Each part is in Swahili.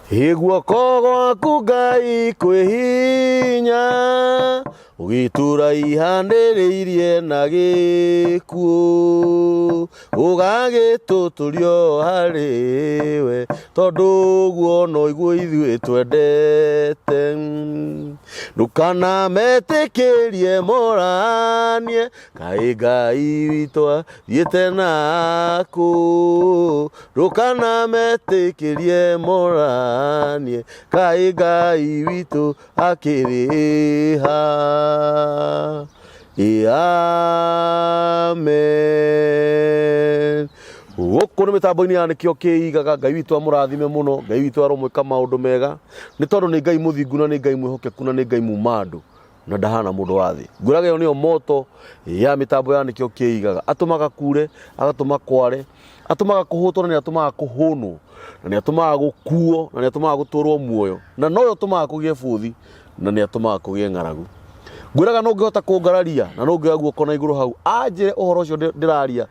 Guoko gwaku Ngai kwĩ hinya ũgĩtũra ihanĩrĩirie na gĩkuũ ũgagĩtũtũrio harĩ we tondũ guo noguo ithuĩ twendete ndũkanametĩkĩrie moranie kaĩ Ngai witũ athiĩte nakũ ndũkanametĩkĩrie moranie kaĩ Ngai witũ akĩrĩ ha. Amen. Gũkũ nĩ mĩtambo-inĩ ya nĩkĩo kĩigaga. Ngai witũ amũrathime mũno, Ngai witũ aromwĩka maũndũ mega nĩ tondũ nĩ Ngai mũthingu na nĩ Ngai mwĩhokeku na nĩ Ngai muma andũ na ndahana mũndũ wa thĩ. Ngwĩraga ĩyo nĩyo moto ya mĩtambo ya nĩkĩo kĩigaga. Atũmaga kure, agatũma kware, atũmaga kũhũtwo na nĩ atũmaga kũhũnwo na nĩ atũmaga gũkuo na nĩ atũmaga gũtũrwo muoyo na noyo atũmaga kũgĩe bũthi na nĩ atũmaga kũgĩe ng'aragu. Ngwĩraga no ngĩhota kũngararia na no ngĩoya guoko na igũrũ hau anjĩre ũhoro ũcio ndĩraria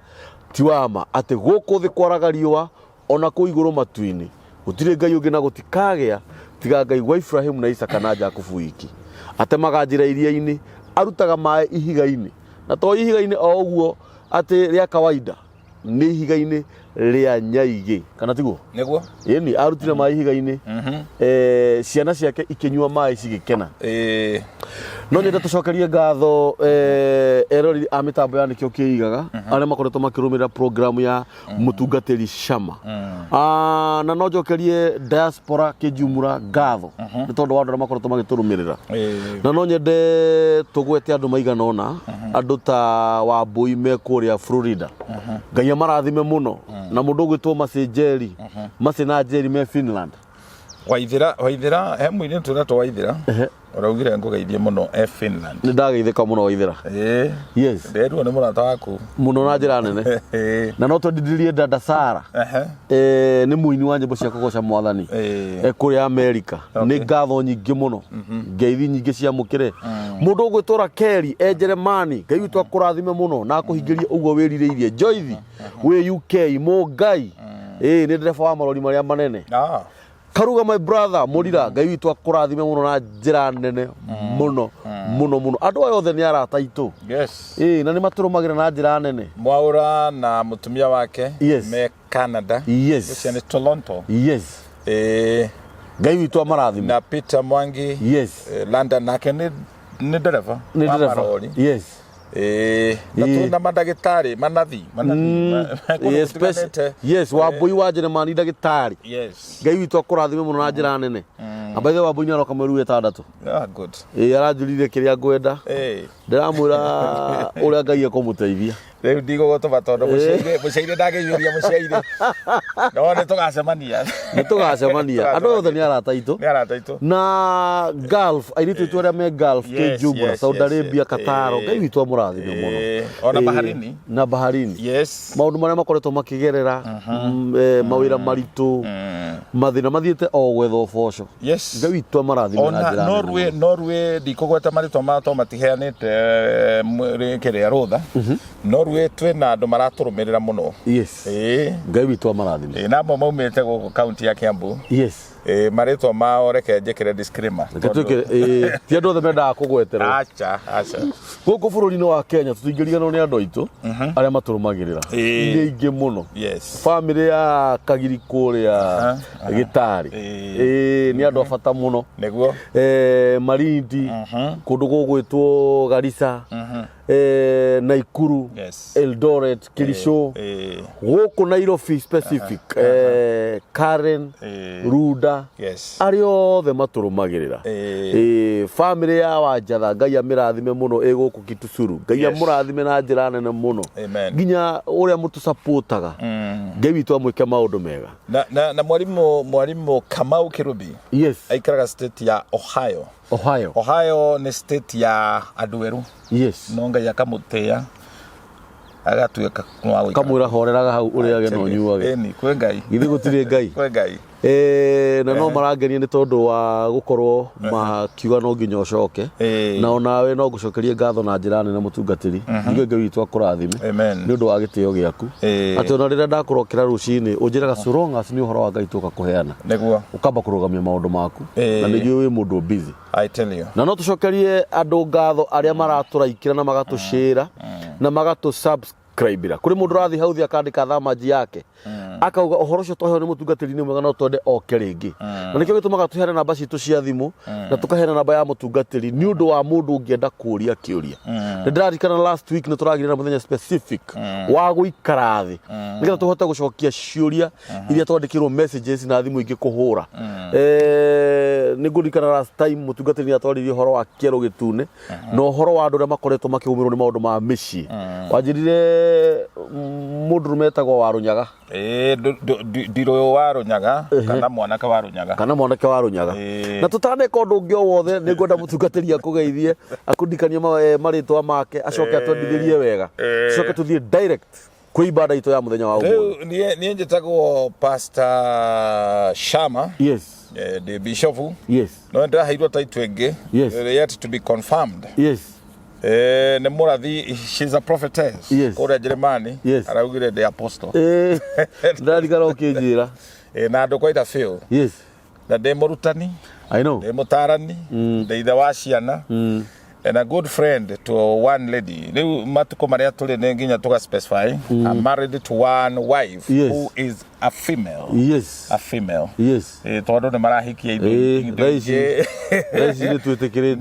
ti wama atĩ gũkũ thĩ kwaraga riũa ona kũu igũrũ matu-inĩ gũtirĩ Ngai ũngĩ na gũtikagĩa tiga Ngai wa Ibrahimu na Isaka na Jakubu wiki. Atemaga njĩra iria-inĩ, arutaga maĩ ihiga-inĩ na to ihiga-inĩ o ũguo atĩ rĩa kawaida nĩ ihiga-inĩ rĩa nyaigĩ kana tiguo nĩguo ĩni arutire maĩ ihiga-inĩ ciana ciake ikĩnyua maĩ cigĩkena. No nyende tũcokerie ngatho eroreri a mĩtambo ya nĩkĩo kĩigaga arĩa makoretwo makĩrũmĩrĩra program ya mũtungatĩri Shama na no njokerie diaspora kĩnjumũra ngatho nĩ tondũ wa andũ arĩa makoretwo magĩtũrũmĩrĩra na no nyende tũgwete andũ maigana ũna andũ ta Wambui me kũrĩa Florida. Ngai amarathime mũno na mũndũ ũgwĩtwo Macenjeri na Njeri me Finland. Waithira he mũini tũretwo Waithira ũraugire ngũgeithie mũno Finland. Nĩ ndageithĩka mũno Waithira. Yes. Nderuo nĩ mũrata waku mũno na njĩra nene na no twendithirie Dada Sara nĩ mũini wa nyĩmbo cia kũgoca Mwathani kũrĩa Amerika. Nĩ ngatho nyingĩ mũno ngeithi nyingĩ cia mũkĩre mũndũ ũgwĩtwo Kelly Njeremani. Ngai witũ akũrathime mũno na akũhingĩrie ũguo wĩrirĩirie. Joyce wĩ UK Mũngai nĩ ndereba wa marori marĩa manene. Karuga my brother Murira. Ngai witũ akũrathime mũno na njĩra nene mũno mũno mũno. Andũ aya othe nĩ arata aitũ. Yes. Na nĩ matũrũmagĩra na njĩra nene. Mwaura na mũtumia wake me Canada. Yes. Ũcio nĩ Toronto. Yes. Ngai witũ amarathime. Na Peter Mangi. Yes. London nake nĩ ndereba. Nĩ ndereba. Yes. Na tuna mandagĩtarĩ manathi. Yes, Wambui wa Njeremani ndagĩtarĩ. Yes. Ngai witũ akũrathime mũno na njĩra nene. Abaithe Wambui nĩ aroka mweri wetandatũ. Good. Aranjũrire kĩrĩa ngwenda. Ndĩramwĩra ũrĩa Ngai ekũmũteithia. Rĩu ndigũgũtũma tondũ mũciaire ndagĩiyũria mũciaire. No nĩ tũgacemania. Nĩ tũgacemania. Andũ othe nĩ arata aitũ. Nĩ arata aitũ. Na Gulf airĩtu aitũ arĩa me Gulf kĩnjumũra Saudi Arabia Qatar. Ngai witũ amũrathime mũno. Ona Baharini. Na Baharini. Yes. Maũndũ marĩa makoretwo makĩgerera mawĩra maritũ mathĩna mathiĩte o gwetha ũboco. Yes. Ngai witũ amarathime na njĩra nene. Norway ndikũgweta marĩtwa mao to matiheanĩte kĩrĩa rũtha. Norway twĩna andũ maratũrũmĩrĩra mũno. Yes. Ngai witũ amarathime. Na mo maumĩte gũkũ kaunti ya Kiambu. Yes. Marĩtwa mao reke njĩkĩre disclaimer. Ti andũ othe mendaga kũgweterwo. Acha. Gũkũ bũrũri-inĩ wa Kenya tũtingĩriganĩrwo nĩ andũ aitũ arĩa matũrũmagĩrĩra. Nĩ aingĩ mũno. Yes. Bamĩrĩ ya Kagiri kũrĩa Gĩtarĩ nĩ andũ a bata mũno. Nĩguo. Malindi kũndũ gũgwĩtwo Garissa Nakuru, Eldoret, Kericho, gũkũ Nairobi specific, Karen, Ruda, arĩa othe matũrũmagĩrĩra. Bamĩrĩ ya Wanjatha Ngai amĩrathime mũno gũkũ Kitusuru. Ngai amũrathime na njĩra nene mũno. Nginya ũrĩa mũtũsapũtaga. Ngai witũ amwĩke maũndũ mega. Na mwarimũ Kamau Kirubi. Yes. Aikaraga state ya Ohio. Ohio nĩ state ya andũ erũ. Yes. No Ngai akamũtĩa agatuĩka kamwĩra horeraga hau ũrĩa agena ũnyuage. Kwĩ Ngai. Githĩ gũtirĩ Ngai. Kwĩ Ngai. na no marangenia nĩ tondũ wa gũkorwo makiuga no nginya ũcoke na onawe no ngũcokerie ngatho na njĩra nene mũtungatĩri nĩguo Ngai witũ akũrathime nĩ ũndũ wa gĩtĩo gĩaku atĩ ona rĩrĩa ndakũrokera rũcinĩ ũnjĩraga so long as nĩ ũhoro wa Ngai tũka kũheana ũkamba kũrũgamia maũndũ maku na nĩguo wĩ mũndũ busy na no tũcokerie andũ ngatho arĩa maratũraikĩra na magatũshare na magatũsubscribe kũrĩ mũndũ ũrathiĩ hau thĩ akandĩka thamaji yake akauga ũhoro ũcio twaheo nĩ mũtungatĩri-inĩ mwega no twende oke rĩngĩ na nĩkĩo gĩtũmaga tũheane namba citũ cia thimũ na tũkaheana namba ya mũtungatĩri nĩ ũndũ wa mũndũ ũngĩenda kũũria kĩũria nĩ ndĩraririkana last week nĩ tũragire na mũthenya specific wa gũikara thĩ nĩgetha tũhote gũcokia ciũria iria twandĩkĩrwo messages na thimũ ingĩ kũhũra nĩ ngũririkana last time mũtungatĩri nĩ atwaririe ũhoro wa kĩero gĩtune na ũhoro wa andũ arĩa makoretwo makĩgũmĩrwo nĩ maũndũ ma mĩciĩ wanjĩrire mũndũ metagwo wa Rũnyaga Ndiro wa Rũnyaga kana mwanake wa Rũnyaga na tũtaneka ũndũ ũngĩ o wothe nĩ ngwenda mũtungatĩri akũgeithie akũndikanie marĩtwa make acoke atwendithĩrie wega acoke tũthiĩ direct kwĩ ibada itũ ya mũthenya wa ũmũthĩ niĩ njĩtagwo Pastor Shama the bishop no ndĩraheirwo taitũ ĩngĩ yet to be confirmed nĩ mũrathi she's a prophetess kũrĩa Jeremani araugire the apostle ndarigana ũkĩnjĩra na andũ quite a few na ndĩ mũrutani ndĩ mũtarani ndĩ ithe wa ciana and a good friend to one lady rĩu matukũ marĩa tũrĩ nĩ nginya tũga specify I'm married to one wife who is a female tondũ nĩ marahikia indo ingĩ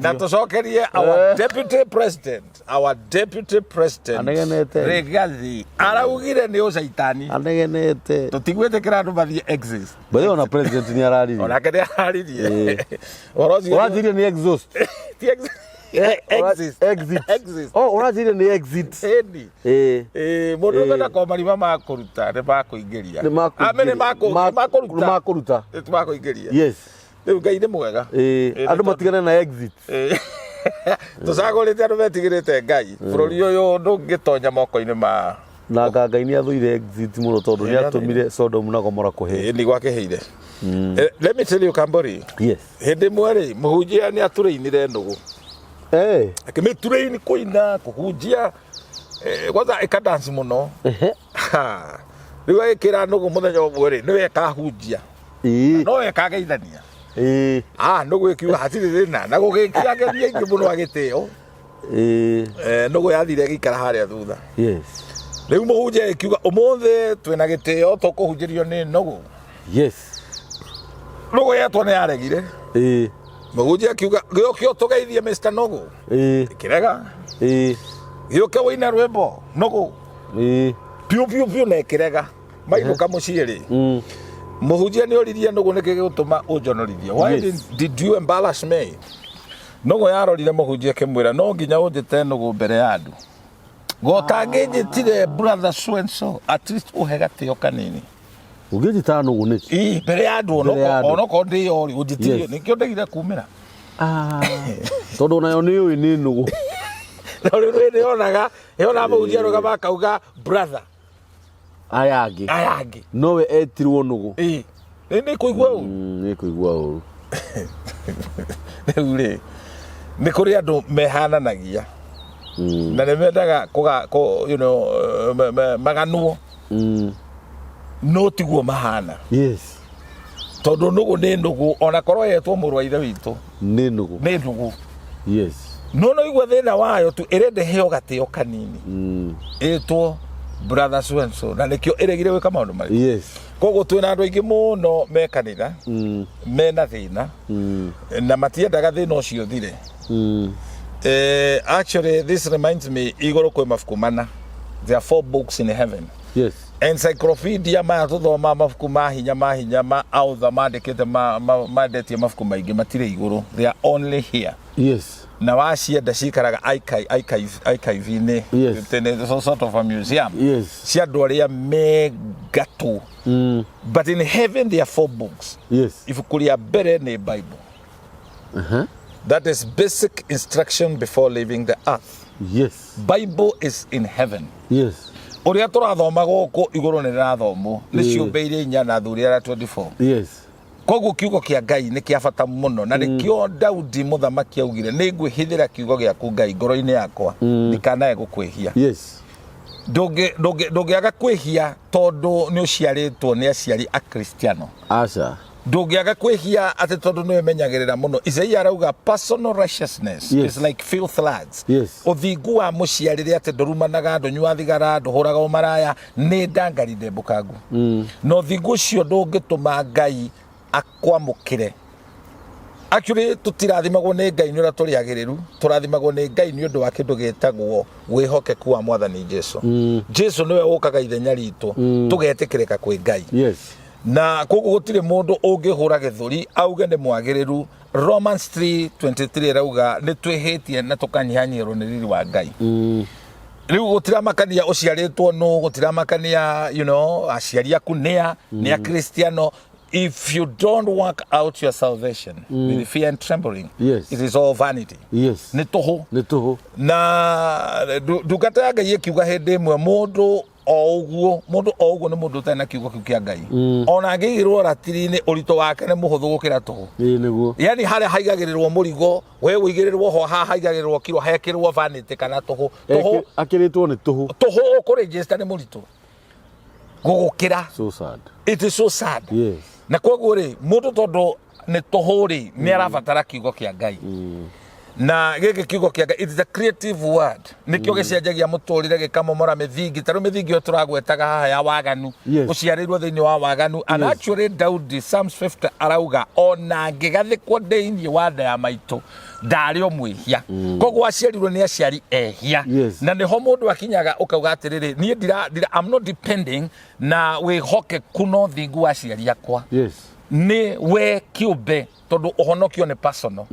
na tũcokerie our deputy president Regathi araugire nĩ ũcaitani tũtigwĩtĩkĩra andũ mathiĩ exist bali ona president nĩ araririe onake nĩ araririe ũrajirie nĩ exhaust exit ũrajirie nĩ exit mũndũ ũmena kwa marima ma kũruta nĩ makũingĩria makũruta makũingĩria rĩu Ngai nĩ mwega andũ matigane na exit tũcagũrĩte andũ metigĩrĩte Ngai bũrũri ũyũ ndũngĩtonya moko-inĩ ma na Ngai nĩ athũire exit mũno tondũ nĩ atũmire Sodom na Gomora kũhĩa nĩ gwakĩhĩire let me tell you Kambori hĩndĩ ĩmwe rĩ mũhunjia nĩ atũrĩinire nũgũ akĩmĩtũrĩini kũina kũhunjia kwanza ĩkadansi mũno rĩu agĩkĩra nũgũ mũthenya ũmwe rĩ nĩwe akahunjia no ekageithania nũgũ ĩkiuga hatirĩ thĩna na gũgĩkĩageria ingĩ mũno agĩtĩo nũgũ yathire ĩgĩikara harĩa thutha rĩu mũhunjia ĩkiuga ũmũthĩ twĩna gĩtĩo tũkũhunjĩrio nĩ nũgũ nũgũ yetwo nĩ yaregire mũhunjia akiuga gĩũke ũtũgeithie Mr. Nũgũ ĩkĩrega gĩũke wĩine rwĩmbo nũgũ piu na ĩkĩrega mainũka mũciĩ rĩ mũhunjia nĩ oririe nũgũ nĩkĩ gĩgũtũma ũnjonorithie why did you embarrass me nũgũ yarorire mũhunjia akĩmwĩra no nginya ũnjĩte nũgũ mbere ya andũ gotangĩnjĩtire brother so and so at least ũhe gatĩo kanini ũngĩnjĩta nũgũ nĩkĩ mbere ya andũ onokorwo ndĩyori ũnjĩtirie nĩkĩo ndegire kumĩra tondũ nayo nĩ ũĩ nĩ nũgũ na rĩu nĩyonaga mũhunjia rũgama akauga brother aya angĩ nowe etirwo nũgũ nĩ kũigua ũru rĩu rĩ nĩ kũrĩ andũ mehananagia na nĩ mendaga maganwo no tiguo mahana tondũ nũgũ nĩ nũgũ ona korwo yetwo mũrũ wa ithe witũ nĩ nũgũ no igua thĩna wayo tu ĩrenda heo gatĩo kanini ĩtwo brother so and so na nĩkĩo ĩregire gwĩka maũndũ marĩa koguo twĩna andũ aingĩ mũno me kanitha mena thĩna na matiendaga thĩna ũcio thire actually this reminds me igũrũ kwĩ mabuku mana there are 4 books in heaven encyclopedia maya tũthoma mabuku ma hinya ma author mandĩkĩte mandetie mabuku maingĩ matirĩ igũrũ they are only here na wacienda cikaraga archive-inĩ sort of a museum cia andũ arĩa me gatũ but in heaven there are 4 books ibuku rĩa mbere nĩ Bible that is basic instruction before leaving the earth Bible is in heaven ũrĩa tũrathoma gũkũ igũrũ nĩ rĩrathomwo nĩ ciũmbe iria 4 na athuri arĩa 24 koguo kiugo kia Ngai nĩ kĩa bata mũno na nĩkĩo Daudi mũthamaki augire nĩ ngwĩhithĩra kiugo gĩaku Ngai ngoro-inĩ yakwa ndikanae gũkwĩhia. Yes. Ndũngĩaga kwĩhia tondũ nĩ ũciarĩtwo nĩ aciari a Kristiano. Aca. Ndũngĩaga kwĩhia atĩ tondũ nĩ ũmenyagĩrĩra mũno. Isaia arauga personal righteousness is like filth lads. Yes. Ũthingu wa mũciarĩre atĩ ndũrumanaga ndũnyua thigara ndũhũraga ũmaraya nĩ ndangari ndembũkangu. Na ũthingu ũcio ndũngĩtũma Ngai akwamũkĩre. Actually tutirathimagwo nĩ Ngai nĩ ũrĩa tũrĩagĩrĩru, tũrathimagwo nĩ Ngai nĩ ũndũ wa kĩndũ gĩtagwo wĩhokeku wa Mwathani Jesũ. Jesũ nĩwe ũkaga ithenya ritũ tũgetĩkĩrĩka kwĩ Ngai. Yes. Na koguo gũtirĩ mũndũ ũngĩhũra gĩthũri auge nĩ mwagĩrĩru. Romans 3:23 rauga nĩ twĩhĩtie na tũkanyihanyihĩrwo nĩ riri wa Ngai. Rĩu gũtiramakania ũciarĩtwo nũ, gũtiramakania aciari aku nĩ a Kristiano. If you don't work out your salvation with fear and trembling, yes, it is all vanity. Yes. Nĩ tũhũ. Na ndungata ya Ngai ĩkiuga hĩndĩ ĩmwe mũndũ o ũguo nĩ mũndũ ũtarĩ na kiugo kĩu kĩa Ngai. Ona angĩigĩrwo ratiri-inĩ ũritũ wake nĩ mũhũthũ gũkĩra tũhũ. Nĩguo. Yani harĩa haigagĩrĩrwo mũrigo, we ũigĩrĩrwo ho haigagĩrĩrwo kiro hekĩrwo vanity kana tũhũ. Akĩrĩtwo nĩ tũhũ. Tũhũ ũkũregister nĩ mũritũ. Gũgũkĩra. So sad. It is so sad. Yes. Na koguo rĩ mũndũ tondũ nĩ tũhũ rĩ nĩ arabatara kiugo kĩa Ngai. Na gĩkĩ kiugo kĩa Ngai, it is a creative word. Nĩkĩo gĩcenjagia mũtũrĩre gĩkamomora mĩthingi. Tarũ mĩthingi ĩyo tũragwetaga haha ya waganu. Ũciarĩirwo thĩinĩ wa waganu. And actually Daudi Psalms 50 arauga ona ngĩgathĩkwo thĩinĩ wa nda ya maitũ ndarĩ o mwĩhia. Koguo aciarirwo nĩ aciari ehia. Na nĩho mũndũ akinyaga ũkauga atĩrĩrĩ niĩ I'm not depending na wĩhokeku no thingu wa aciari akwa. Yes. Nĩ we kĩũmbe tondũ ũhonokio nĩ personal.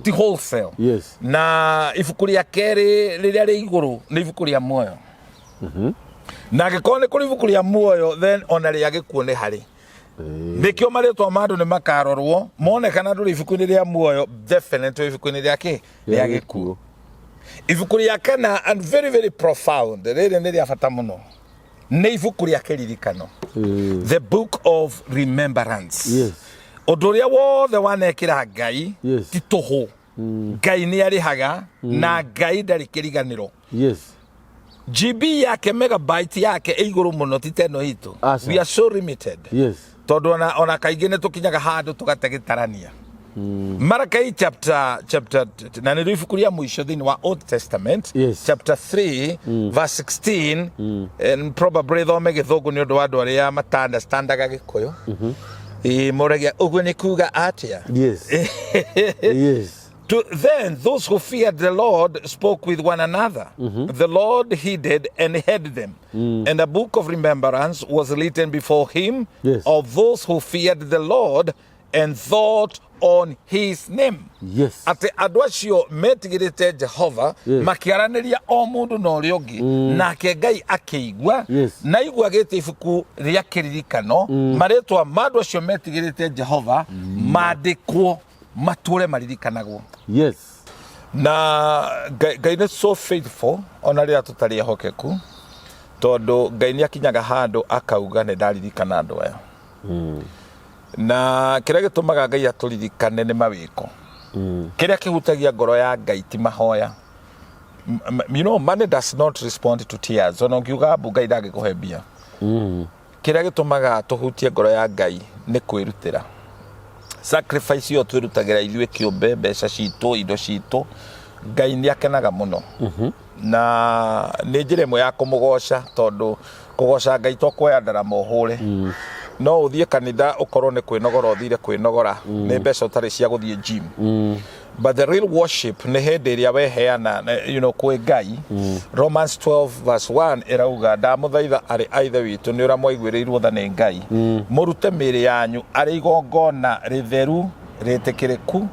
Ti wholesale. Yes. Na ibuku rĩa kerĩ rĩrĩa rĩ igũrũ nĩ ibuku rĩa muoyo. Na angĩkorwo nĩ kũrĩ ibuku rĩa muoyo then ona rĩa gĩkuũ nĩ harĩ. Nĩkĩo marĩtwa ma andũ nĩ makarorwo monekana ndũrĩ ibuku-inĩ rĩa muoyo definitely ibuku-inĩ rĩa rĩa gĩkuũ. Ibuku rĩa kana and very very profound rĩrĩ nĩ rĩa bata mũno nĩ ibuku rĩa kĩririkano. The book of remembrance. Yes. Ũndũ ũrĩa wothe wanekĩra Ngai ti tũhũ. Ngai nĩ arĩhaga na Ngai ndarĩ kĩriganĩro. Yes. GB yake megabyte yake igũrũ mũno ti teno hitũ. We are so limited. Yes. Tondũ ona kaingĩ nĩ tũkinyaga handũ tũgategĩtarania. Malachi chapter na nĩ ibuku rĩa mũico thĩinĩ wa Old Testament. Chapter 3 verse 16 and probably thome gĩthũngũ nĩ ũndũ wa andũ arĩa matandastandaga Gĩkũyũ. Moragia ũguo nĩ kuga atĩa. Yes. Yes. Then those who feared the Lord spoke with one another. The Lord heeded and heard them. And a book of remembrance was written before him of those who feared the Lord and thought on his name. Yes. Ate andũ acio metigĩrĩte Jehova makĩaranĩria o mũndũ na ũrĩa ũngĩ nake Ngai akĩigua na aiguagĩte ibuku rĩa kĩririkano marĩtwa ma andũ acio metigĩrĩte Jehova mandĩkwo matũre maririkanagwo. Yes. Na Ngai nĩ so faithful ona rĩrĩa tũtarĩ ehokeku tondũ Ngai nĩ akinyaga handũ akauga nĩ ndaririkana andũ aya. Na kĩrĩa gĩtũmaga Ngai atũririkane nĩ mawĩko. Kĩrĩa kĩhutagia ngoro ya Ngai ti mahoya. Money does not respond to tears. Ona ũngiuga Ngai ndangĩkũhe mbia. Kĩrĩa gĩtũmaga tũhutie ngoro ya Ngai nĩ kwĩrutĩra. Sacrifice yo twĩrutagĩra ithuĩ kĩũmbe mbeca citũ indo citũ Ngai nĩ akenaga mũno. Na nĩ njĩra ĩmwe ya kũmũgoca tondũ kũgoca Ngai to kuoya ndarama ũhũre. No ũthiĩ kanitha ũkorwo nĩ kwĩnogora ũthire kwĩnogora nĩ mbeca ũtarĩ cia gũthiĩ gym. But the real worship nĩ hĩndĩ ĩrĩa weheana kwĩ Ngai. Romans 12 verse 1 ĩrauga ndamũthaitha arĩ a Ithe witũ nĩ ũrĩa mwaiguĩrĩirwo tha nĩ Ngai mũrute mĩĩrĩ yanyu arĩ igongona rĩtheru rĩtĩkĩrĩku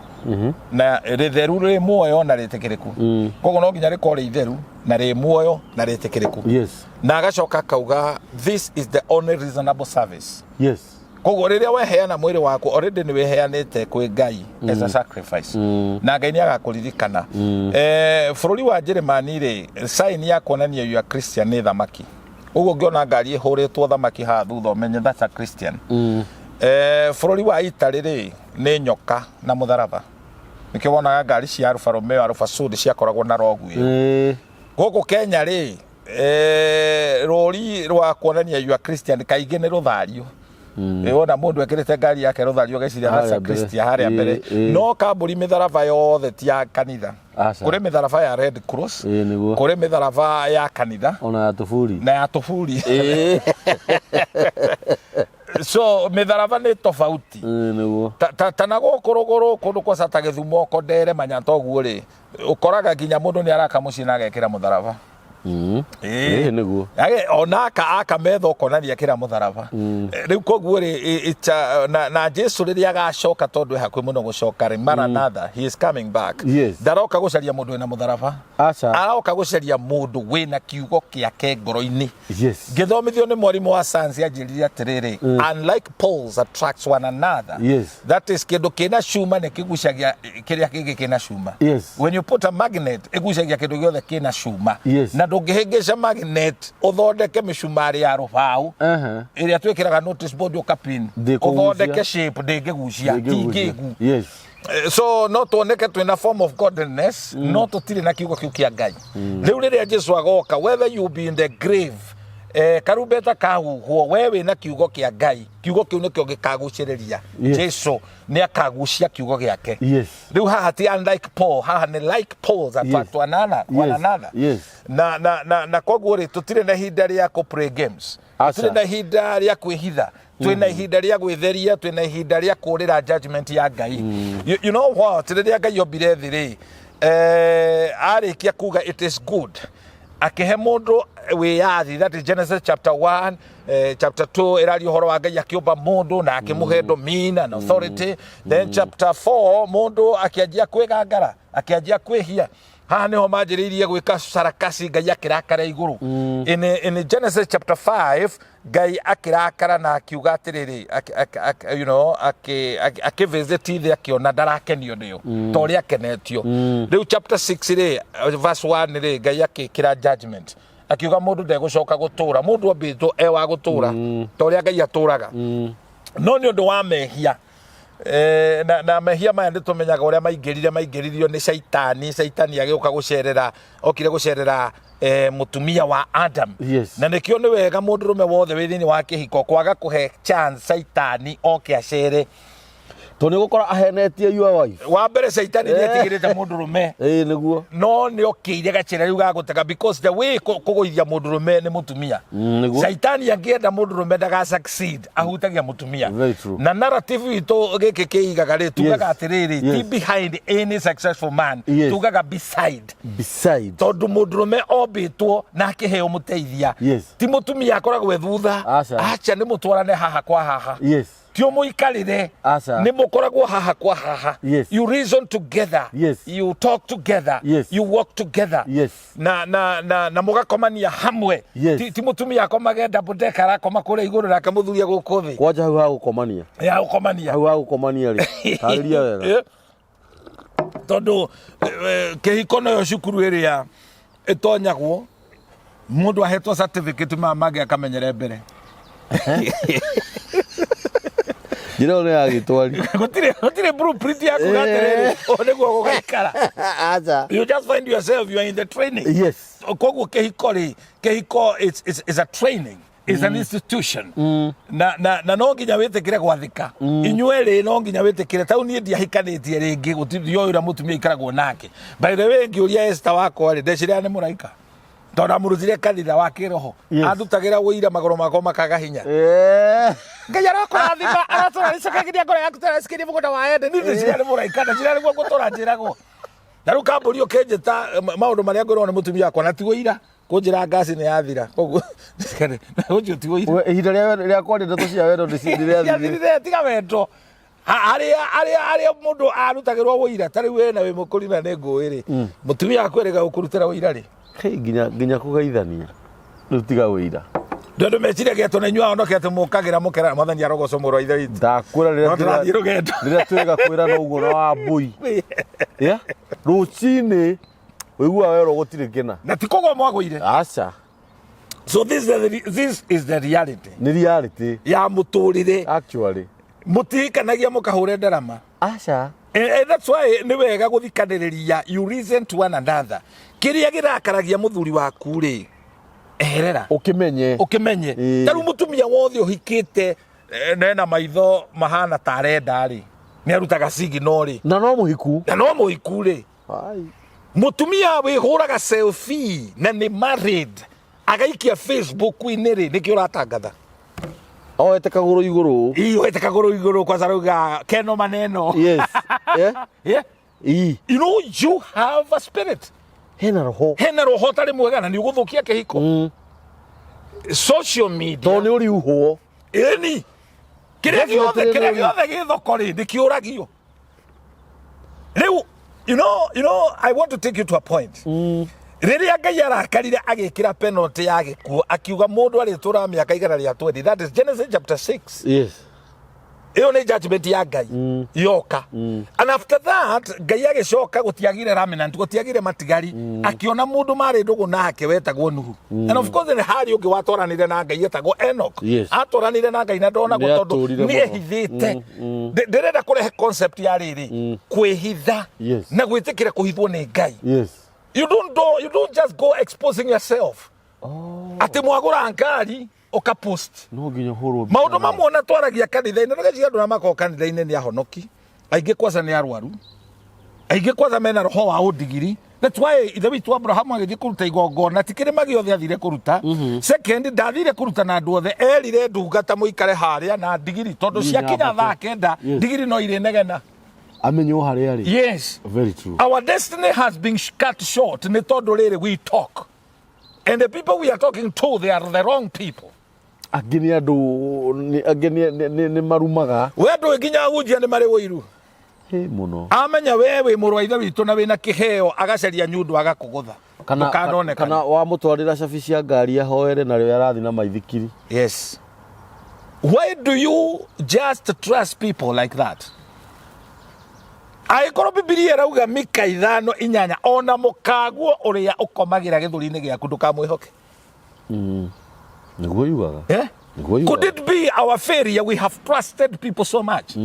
na rĩtheru rĩ muoyo na rĩtĩkĩrĩku. Koguo no nginya rĩkorwo rĩ itheru na rĩ muoyo na rĩtĩkĩrĩku. Yes. Na agacoka akauga this is the only reasonable service. Yes. Koguo rĩrĩa weheana mwĩrĩ waku already nĩ weheanĩte kwĩ Ngai as a sacrifice. Na Ngai nĩ agakũririkana. Bũrũri wa Jeremani rĩ sign ya kuonania you are Christian nĩ thamaki. Ũguo ũngĩona ngari ĩhũrĩtwo thamaki haha thutha ũmenye that's a Christian. Bururi wa Italy ri ni nyoka na mutharaba nikio wonaga ngari cia Alfa Romeo Alfa Sud ciakoragwo na rogu guku Kenya ri rori rwa kuonania you are Christian kaingĩ nĩ rũthario wona mũndũ ekĩrĩte ngari yake rũthario geciria na Christian harĩa mbere no kambũri mĩtharaba yothe ti ya kanitha kũrĩ mĩtharaba ya Red Cross kũrĩ mĩtharaba ya kanitha ona ya tũburi na ya tũburi so mĩtharaba nĩ tofauti nĩguo tana gũkũrũgũrũ kũndũ kwa Sata Gĩthumo Kondere Manyata ũguo rĩ ũkoraga nginya mũndũ nĩ araka mũciĩ na agekĩra mũtharaba nĩguo ona akametha ũkonania kĩra mũtharaba rĩu koguo rĩ na Jesu rĩrĩa agacoka tondũ hakuhĩ mũno gũcoka rĩ Maranatha he is coming back ndaroka gũcaria mũndũ wĩna mũtharaba aroka gũcaria mũndũ wĩna kiugo kĩake ngoro-inĩ ngĩthomithio nĩ mwarimũ wa science anjĩrire atĩrĩrĩ unlike poles attracts one another that is kĩndũ kĩna cuma nĩ kĩgucagia kĩrĩa kĩngĩ kĩna cuma when you put a magnet ĩgucagia kĩndũ gĩothe kĩna cuma na ndũngĩhĩngĩca magnet ũthondeke mĩcumarĩ ya rũbaũ ĩrĩa twĩkĩraga notice board ũkapin ũthondeke shape ndĩngĩgucia tingĩgu so no tuoneke twĩna form of godliness no tũtirĩ na kiugo kĩu kĩa Ngai rĩu rĩrĩa Jesu agoka whether you be in the grave karumbeta kahuhwo we wĩna kiugo kĩa Ngai kiugo kĩu nĩkĩo gĩkagucĩrĩria Jesu nĩ akagucia kiugo gĩake rĩu haha ti unlike Paul haha nĩ like Paul's attract one another na koguo rĩ tũtirĩ na ihinda rĩa ku play games tũtirĩ na ihinda rĩa kwĩhitha twĩna ihinda rĩa gwĩtheria twĩna ihinda rĩa kũrĩra judgment ya Ngai you know what rĩrĩa Ngai ombire thĩ rĩ arĩkia kuga it is good akihe mũndũ wĩyathi that is Genesis chapter 1 chapter 2 ĩraria ũhoro wa Ngai akĩũmba mũndũ na akĩmũhe dominion and authority then chapter 4 mũndũ akĩanjia kwĩgangara akĩanjia kwĩhia haha nĩho manjĩrĩirie gwĩka sarakasi Ngai akĩrakara igũrũ in Genesis chapter 5 Ngai akĩrakara na akiuga atĩrĩrĩ you know akĩvisit thĩ akĩona ndarakenio nĩyo torĩa akenetio rĩu chapter 6 rĩ verse 1 rĩ Ngai akĩkĩra judgment akiuga mũndũ ndegũcoka gũtũra mũndũ ombĩtwo wa gũtũra torĩa Ngai atũraga no nĩ ũndũ wa mehia na mehia maya nĩtũmenyaga ũrĩa maingĩririo nĩ Saitani agĩũka gũcerera okire gũcerera mũtumia wa Adam na nĩkĩo nĩ wega mũndũrũme wothe wĩ thĩinĩ wa kĩhiko kwaga kũhe chance Saitani oke acere toni gukora ahenetie your wife wa mbere Saitani nĩ atigĩrĩte mũndũrũme nĩguo no nĩ okĩire gacĩra rĩu gagũtega because the way kũgũithia mũndũrũme nĩ mũtumia Saitani angĩenda mũndũrũme ndaga succeed ahutagia mũtumia na narrative itũ gĩkĩ kĩigaga rĩ tugaga atĩrĩrĩ ti behind any successful man tugaga beside tondũ mũndũrũme ombĩtwo na akĩheo mũteithia ti mũtumia akoragwo thutha acha nĩ mũtwarane haha kwa haha tio mũikarĩre nĩ mũkoragwo haha kwa haha you reason together you talk together you walk together na mũgakomania hamwe ti mũtumia akomage double decker akoma kũrĩa igũrũ nake mũthuri gũkũ thĩ kwanja hau ha gũkomania hau ha gũkomania rĩ harĩria wega tondũ kĩhiko Noyo cukuru ĩrĩa ĩtonyagwo mũndũ ahetwo certificate Mangi Akamenyere Mbere Jino nĩ agĩtwari gũtirĩ blueprint ya kugaterere nĩguo gũgaikara you just find yourself you are in the training koguo kĩhiko is a training is an institution na no nginya wĩtĩkĩre gwathĩka inyuerĩ no nginya wĩtĩkĩre tau niĩ ndiahikanĩtie rĩngĩ gũtirĩ ũrĩa mũtumia ikaragwo nake by the way ngĩũria Esther wakwa rĩ ndeciria nĩ mũraika tondũ amũrutire kanitha wa kĩroho andutagĩra wũira magũrũ makwa makaga hinya Ngai arakũrathima aratũra rĩcokagiria ngoro yaku tũracikĩria mũgũnda wa Eden nĩ ndeciria nĩ mũraika ndeciria nĩguo ngũtũra njĩragwo na rĩu kambũri ũkĩnjĩta maũndũ marĩa ngwĩrwo nĩ mũtumia wakwa na ti wũira kũnjĩra ngasi nĩ yathira koguo ũcio ti wũira ihinda rĩa kwaria ndeto cia wendo ndĩthire tiga wendo arĩa mũndũ arutagĩrwo wũira tarĩ wena wĩ mũkũri na nĩ ngũĩ rĩ mũtumia akwĩrĩga gũkũrutĩra wũira rĩ nginya kũgeithania rĩu tiga wũira ndũ meciria gĩatũ nĩ nyuao nokete mũkagĩra mũkera mwathani arogocwo mũrũ wa ithe witũ ndakwĩra rĩrĩa twĩga kwĩra na ũguo na wa mbũi rũcinĩ ũigua werwo gũtirĩ kĩna na ti kũgwa mwagũire aca so this is the reality nĩ reality ya mũtũrĩre actually mutikanagia mukahure ndarama acha and that's why ni wega guthikaniriria you reason to one another kiria girakaragia muthuri waku ri eherera ukimenye taru mutumia wothe uhikite nena maitho mahana tarenda ri ni arutaga signal ri na no muhiku ri mutumia wihuraga selfie na ni married agaikia Facebook-ini ri niki uratangatha ete kaguru iguru kwa saruga keno maneno yes yeah you know you have a spirit hena roho tari mwega na ni uguthukia Kihiko social media to ni uri uho eni kiria giothe githoko ri ndikiuragio riu you know I want to take you to a point riria Ngai arakarire agikira penalty ya gikuo akiuga mundu ari tura miaka igana ria 20 that is Genesis chapter 6 yes iyo ni judgment ya Ngai yoka and after that Ngai agicoka gutiagire remnant gutiagire matigari akiona mundu mari ndugu nake wetagwo Nuhu and of course ni hari ungi watoranire na Ngai etagwo Enoch atoranire na Ngai na ndona gutondu ni ehithite ndirenda kurehe concept ya riri kwihitha na gwitikira kuhithwo ni Ngai you don't just go exposing yourself ati mwagura ngari ukapost no nginya horo maundu mamwe na twaragia kanitha-ini rege andu na mako kanitha-ini ni ahonoki aingi kwanza ni arwaru aingi kwanza mena roho wa undigiri that's why ithe witu Abraham agithie kuruta igongona tikiri magi othe athire kuruta second ndathire kuruta na andu othe erire ndungata muikare haria na ndigiri tondu cia kinya thaa kenda ndigiri no ire negena amenyo haria ri yes very true our destiny has been cut short ni tondu riri we talk and the people we are talking to they are the wrong people agini andu ni marumaga we ndu nginya hunjia ni mari wiru muno amenya wewe murwa ithe witu na wina kiheo agacaria nyundu agakugutha kana wa mutwarira cabi cia ngari ahoere na rio arathi na maithikiri yes why do you just trust people like that Aikoro Biblia rauga Mika 5:8 ona mukaguo uria ukomagira githuri-ini giaku ndukamwihoke niguo yugaga could it be our failure we have trusted people so much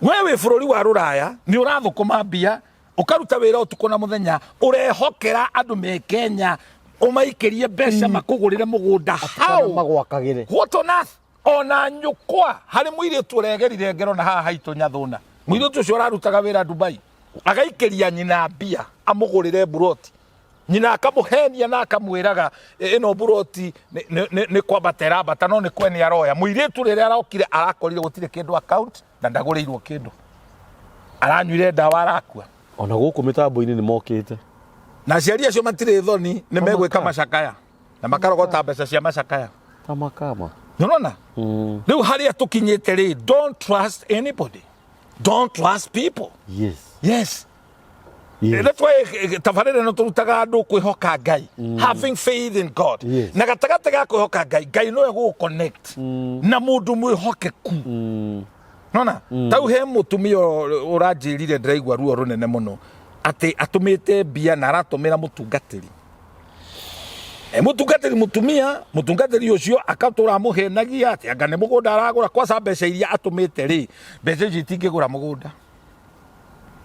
wewe bururi wa ruraya ni urathukuma mbia ukaruta wira utuko na muthenya urehokera andu me Kenya umaikirie mbeca makugurire mugunda how magwakagire what on earth ona nyukwa hari muiritu uregerire ngero na haha haitu nyathuna muiritu ucio ararutaga wira Dubai agaikiria nyina mbia amugurire buroti nyina akamuhenia na akamwiraga ino buroti ni kwabatera bata no ni kweni aroya muiritu rire arokire arakorire gutire kindu account na ndaguriirwo kindu aranyuire ndawa arakua ona guku mitambo-ini ni mokite na ciari acio matire thoni ni megwika macakaya na makarogota mbeca cia macakaya tamakama nona riu haria tukinyite ri don't trust anybody don't trust people yes that's why tafarere no turutaga andu kwihoka Ngai having faith in God na gatagate ga kwihoka Ngai no ego connect na mundu mwihokeku nona tau he mutumia urajirire ndiraigwa ruo runene muno ati atumite bia na aratumira mutungatiri mutungatiri ucio akatura muhenagia ati anga ni mugunda aragura kwa mbeca iria atumite ri mbeca ici itingigura mugunda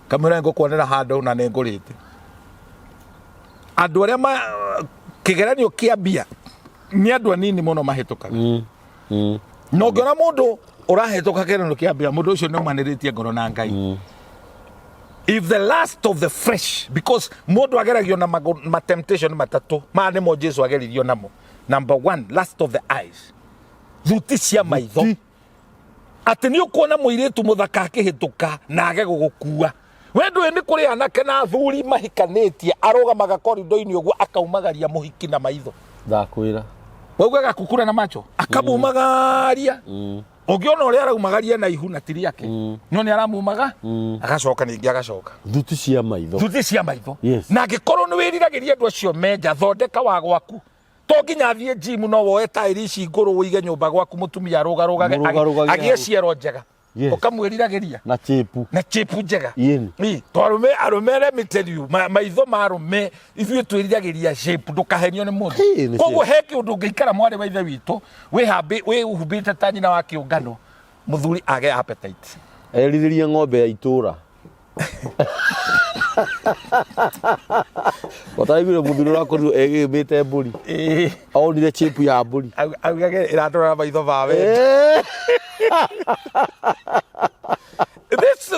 kamera ngo kuonera handu na nengurite andu aria kigeranio kia bia ni andu anini muno mahitukaga no ngora mundu urahituka kigeranio kia bia mundu ucio no maniritie ngoro na Ngai if the last of the fresh because mundu ageragio na ma temptation matatu mane mo Jesu ageririo namo number 1 last of the eyes thuti cia maitho ati ni ukuona muiritu muthaka akihituka na age gugukua wendo ni kuri anake na thuri mahikanitie arugamaga korido-ini uguo akaumagaria muhiki na maitho ndakwira wauga gakukura na macho akabumagaria ugiona uria araumagaria na ihu na tiri yake no ni aramumaga agacoka ningi agacoka thuti cia maitho na ngikorwo ni wiriragiria andu acio menja thondeka wa gwaku to nginya thie gym no woe tairi ici nguru uige nyumba gwaku mutumia arugarugage agie ciero njega ukamwiriragiria na chipu njega to arume let me tell you maitho marume ithuĩ twiriragiria shape ndukahenio ni mundu koguo he kiundu ngikara mwari wa ithe witu we humbite ta nyina wa kiungano muthuri age appetite erirĩrie ng'ombe ya itũra Otaraiguire muthuri ũrakorirwo egĩmbĩte mbũri onire chip ya mbũri augage ĩratũrora maitho mawe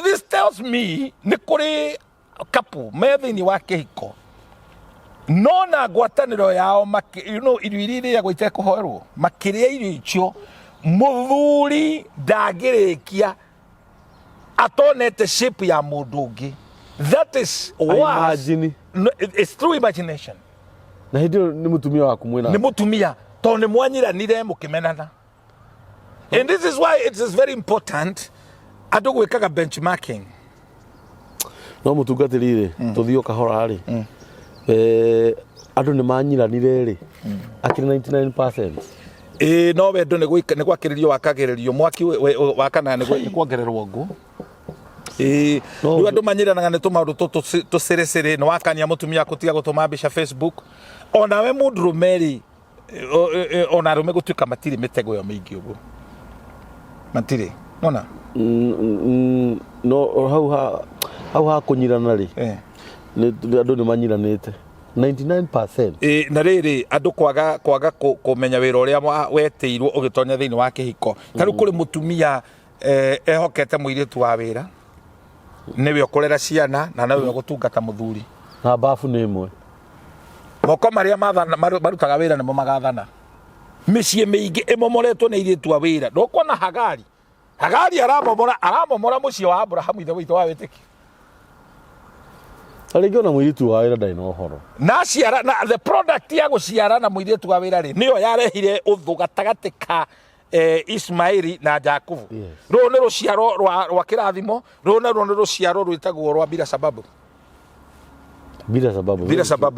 This tells me nĩ kũrĩ couple me thĩinĩ wa kĩhiko nona ngwatanĩro yao irio iria irĩagwo itekũhoerwo makĩrĩa irio icio mũthuri ndangĩrĩkia atonete shape ya mũndũ ũngĩ. That is it's through imagination. Na hindi ni mutumia waku mwena. Ni mutumia to ni mwanyiranire mukimenana. And this is why it is very important andu gwikaga benchmarking. No mutungatirire tuthio kahora ri. Andu ni manyiranire ri. Akiri 99%. No wendo ni gwakiririo wakagiririo mwaki wakana ni kwongererwo ngo. Riu andu manyiranaga ni tumaundu tucirecere ni wakania mutumia kutiga gutuma mbica Facebook onawe mundurumeri ona rume gutuika matiri mitego yo mingi uguo matiri nona no hau ha kunyirana ri ni andu ni manyiranite 99%. Na riri andu kwaga kumenya wira uria wetirwo ugitonya thiini wa kihiko taru kuri mutumia ehokete muiritu wa wira niwe ukorera ciana na nawe gutungata muthuri na bafu ni imwe moko maria marutaga wira nimo magathana micii miingi imomoretwo ni iritu wa wira ndokona Hagari aramomora mucii wa Abrahamu ithe witũ wa witiki alingi ona muiritu wa wira ndai no horo na ciara na the product ya guciara na muiritu wa wira ri niyo yarehire uthu gatagati ka Ismaili na Jakubu. Ro ne ruciaro rwa kirathimo ro ne ruciaro rwitagwo rwa bila sababu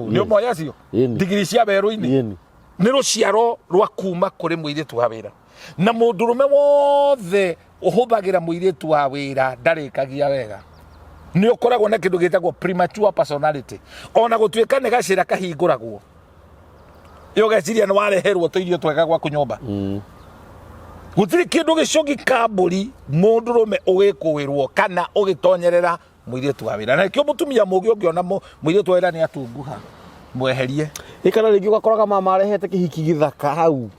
ni moya cio digiri cia beru-ini ni ruciaro rwa kuma kuri muiritu wa wira na mundurume wothe uhuthagira muiritu wa wira ndarikagia wega ni ukoragwo na kindu gitagwo premature personality ona gutuika ni gacira kahinguragwo iyo gaciria ni wareherwo tuirio twega gwa kunyomba gutiri kindu gicogi kamburi mundurume ugikuwirwo kana ugitonyerera muiritu wa wira na kio mutumia mugi ungiona muiritu wa wira ni atunguha mweherie ikana ringi ugakoraga mama arehete kihiki githaka hau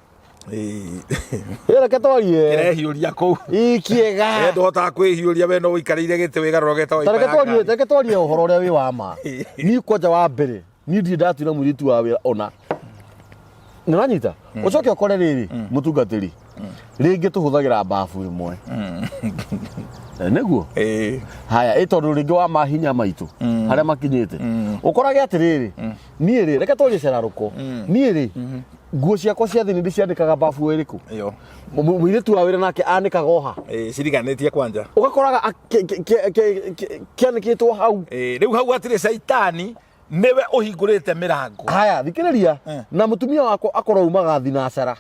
reke twarie irehiuria kuu ikiega ndota kwihiuria we no uikarire gite wega rogeta wa reke twarie uhoro uria wi wa ma ni kwanja wa mbere ni ndi ndatwira muiritu wa wira ona niranyita ucoke ukore riri mutungatiri ringi tuhuthagira bafu imwe neguo haya itondu ringi wa mahinya maitu haria makinyite ukorage atiriri nie ri reke twarie ceraruko nie ri nguo ciakwa cia thini ndiciandikaga bafu iriku iyo muiritu wa wira nake anikaga oha ciriganitie kwanja ugakoraga kianikitwo hau riu hau atire shaitani niwe uhingurite mirango haya thikiriria na mutumia wako akorwo umaga thinacera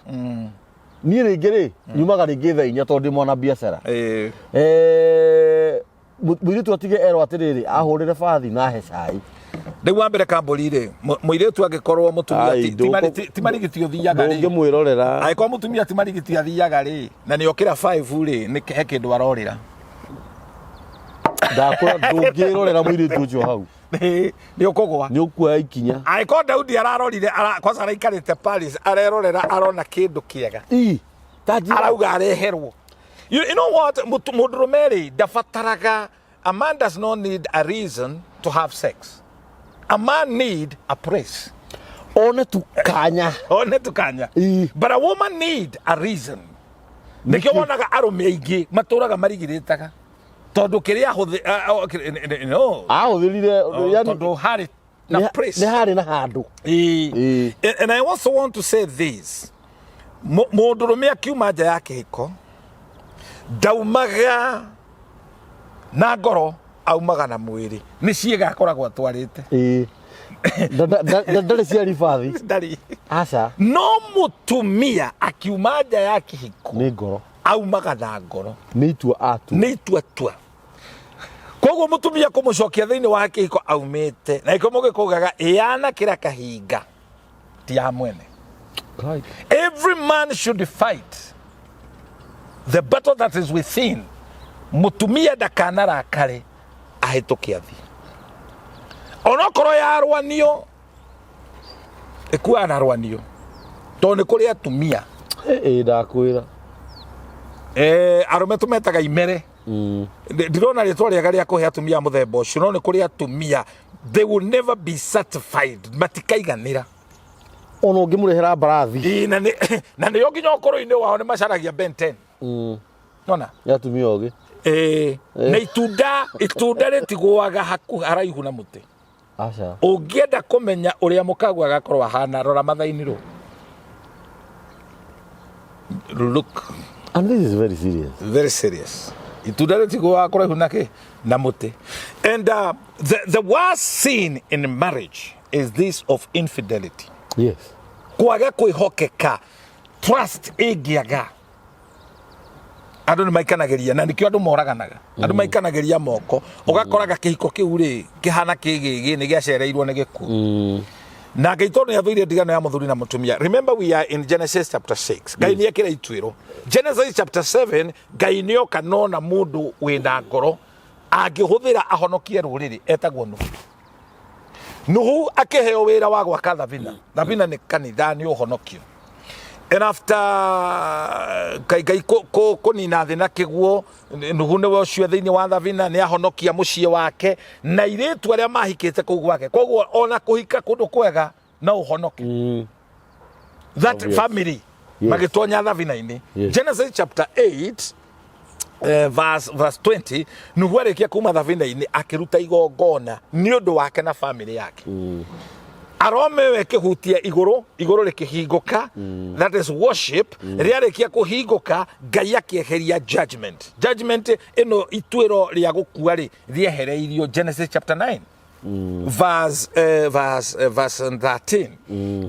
nie ringi ri nyumaga ringi thaa 4 tondu mwana biacara muiritu atige ero atiriri ahurire bathi na he cai riu wa mbere kamburi ri muiritu angikorwo mutumia timarigitio thiaga ri ngimwirorera aiko mutumia timarigitio thiaga ri na ni okira 5 ri ni he kindu arorira ndakora ndungirorera muiritu ucio hau ni ukugwa ni ukuoya ikinya aiko Daudi ararorire kwanza araikarite Paris arerorera arona kindu kiega arauga areherwo you know what mudurumeri dafataraga a man does not need a reason to have sex. A man need a praise. One tukanya but a woman need a reason. Nikyo wonaga arume aingi maturaga marigiritaga tondu kiria no ahũthĩrire yani tondu hari na praise ni hari na handu and I also want to say this mundurume akiuma nja ya kihiko daumaga na ngoro aumaga na mwiri ni ciega akoragwo atwarite ndari cia ribathi ndari aca no mutumia akiuma nja ya kihiko ni ngoro aumaga na ngoro ni itua tua koguo mutumia kumucokia thiini wa kihiko aumite na iko mugikugaga iana kira kahinga ti ya mwene. Every man should fight the battle that is within, mutumia ndakanarakare ahituke athi. Onokoro yarwanio ikuwa narwanio to ni kuri atumia ndakwira arume tumetaga imere ndirona ritwa riaga ria kuhe atumia muthemba ucio no ni kuri atumia they will never be satisfied matikaiganira ono ngimurehera barathi na ni yoginya okoro-ini wao ni macaragia Ben 10 nona ya tumia ogi na itunda ritigwaga haraihu na muti acha ungienda kumenya uria mukagu agakorwo ahana rora mathaini ru look, and this is very serious. Very serious. Itunda ritigwaga kuraihu nake na muti. And the worst sin in marriage is this of infidelity. Yes. Kwaga kwihokeka, trust igiaga. Andu ni maikanageria na nikio andu moraganaga. Andu maikanageria moko, ugakoraga kihiko kiu ri kihana kigigi ni giacereirwo ni giku. Na gaito ni athuire ndigano ya muthuri na mutumia. Remember we are in Genesis chapter 6. Ngai ni ekira itwiro. Genesis chapter 7, Ngai ni okanona mundu wina ngoro angihuthira ahonokie ruriri etagwo Nuhu. Nuhu akiheo wira wa gwaka thabina. Thabina ni kanitha ni uhonokio. And after Ngai kunina thina kiguo, Nuhu niwe ucio thiini wa thabina ni ahonokia mucie wake na iritu aria mahikite kuu gwake. Koguo ona kuhika kundu kwega na uhonoki. That family magitonya thabina-ini. Genesis chapter 8 verse 20, Nuhu arikia kuma thabina-ini akiruta igongona ni undu wake na family yake. Aromewe kihutia iguru rikihinguka, that is worship. Riarikia kuhinguka, Ngai akieheria judgment. Judgment ino itwiro ria gukua ri riehereirio. Genesis chapter 9 verse 13.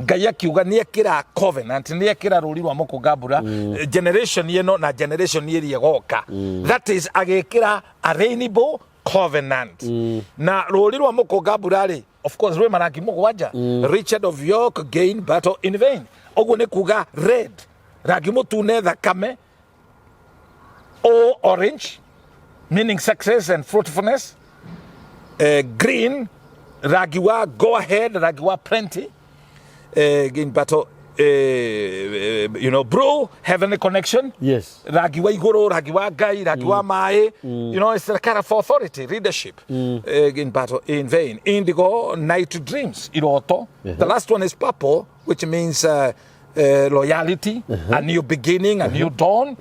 Ngai akiuga ni ekira covenant, ni ekira ruri rwa mukungambura generation yeno na generation iri egoka. That is agekira a rainbow covenant. Na ruri rwa mukungambura ri of course rwe marangi mugwanja. Richard of York gained battle in vain. Oguo ni kuga red rangi mutune thakame, or orange meaning success and fruitfulness, green rangi wa go ahead, rangi wa plenty, gained battle, blue heavenly connection. Yes. Rangi wa iguru, rangi wa Ngai, rangi wa mai. It's the kind of authority, leadership. In battle in vain. Indigo, night dreams, iroto. The last one is purple, which means loyalty, a new beginning, a new dawn.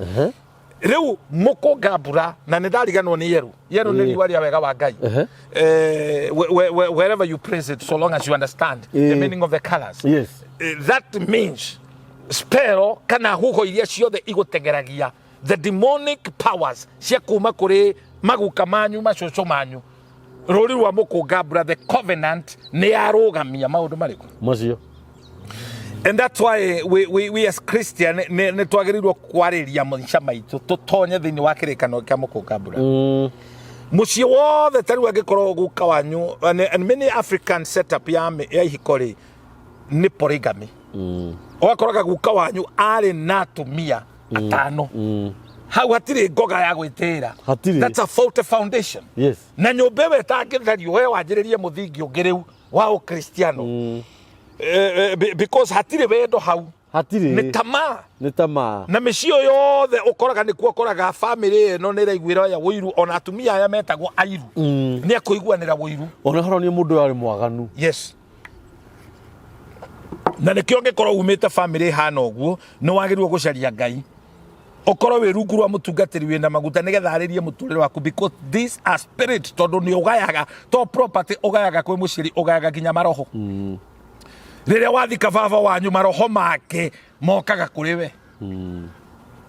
Reu moko gabura na nedariganwo ni yeru ni riwa ria wega wa Ngai. Wherever you praise it, so long as you understand the meaning of the colors. Yes. That means spell kana huho iria ciothe igutengeragia, the demonic powers cia kuma kuri maguka manyu macoco manyu ruri rwa mukungambura, the covenant ni arugamia maundu mariku macio. And that's why we as Christian ne twagirirwo kwariria maica maitu tutonye thiini wa kirikano kia mukungambura. Mucie wothe tariu angikorwo guka wanyu, and many African setup ya ihikori ni polygamy. Ogakoraga guka wanyu ari na atumia atano. Hau hatiri ngoga ya gwitira. That's a faulty foundation. Yes. Na nyumba we tangithario we wanjiririe muthingi ungiriu wa ukristiano. Because hatiri wendo hau. Hatiri. Ni tamaa. Na micio yothe ukoraga ni kuo koraga family no ni raiguira ya wiru, ona atumia aya metagwo airu. Ni akuiguanira wiru. Ona haro ni mundu ari mwaganu. Yes. Na nikio ngikoro umite family hana oguo ni wagirwo gucaria Ngai. Okoro we rungu rwa mutungatiri wina maguta nigetha aririe muturire waku, because these are spirit tondu ni ugayaga to property, ugayaga kwi muciri, ugayaga kinya maroho. Riria wathika baba wanyu maroho make mokaga kuri we.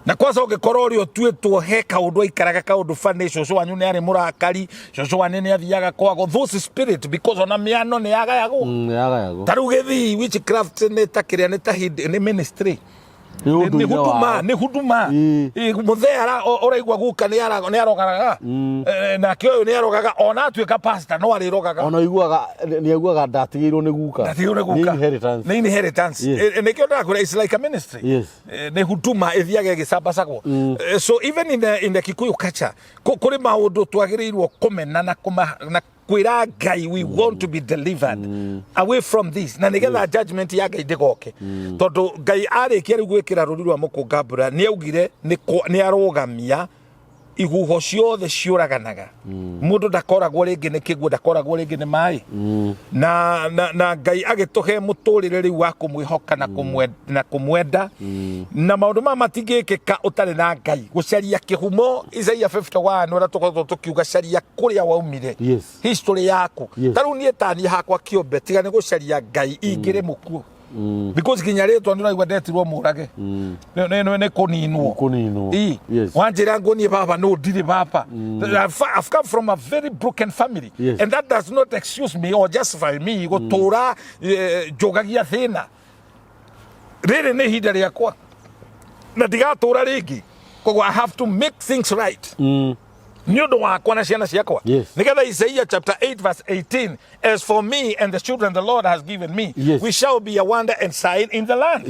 Na kwanza ungikoro uri otuetwo he kaundu aikaraga kaundu fane, coco wanyu ni ari murakari, coco wanyu ni athiaga kwago, those spirit, because ona miano ni yagayagwo. Yagayagwo. Taru githi witchcraft ni takiria ni ta ni ministry. Ni huduma muthera oraigwa guka ni arogaga na kioyo ni arogaga ona atuika pastor no arirogaga ona iguaga ndatigirwo ni guka ni inheritance ni kio ndakura is like a ministry ni huduma ithiage gicambacagwo so even in the Kikuyu culture kuri maundu twagirirwo kumena na kwira Ngai we want to be delivered away from this na nigetha judgment ya Ngai ndigoke tondu Ngai arikia riu gwikira ruri rwa mukungambura ni augire ni arogamia iguho ciothe ciuraganaga mundu ndakoragwo ringi ni kiguo ndakoragwo ringi ni mai na Ngai agituhe muturire riu wa kumwihoka na kumwenda na maundu ma matingikika utari na Ngai gucaria kihumo Isaia 51 ora tukothwo tukiuga caria kuria waumire history yaku taru nie tani hakwa kiombe tiga ni gucaria Ngai ingire mukuo because kinyaretwa ndiraigwa ndetirwo murage ne koninwo wanjira ngoni baba no ndiri baba I've come from a very broken family and that does not excuse me or justify me gutura jogagia thina riri ni hinda riakwa na ndigatura ringi koguo I have to make things right Nyundo wakwa na ciana ciakwa nigetha Isaiah chapter 8 verse 18 as for me and the children the Lord has given me we shall be a wonder and sign in the land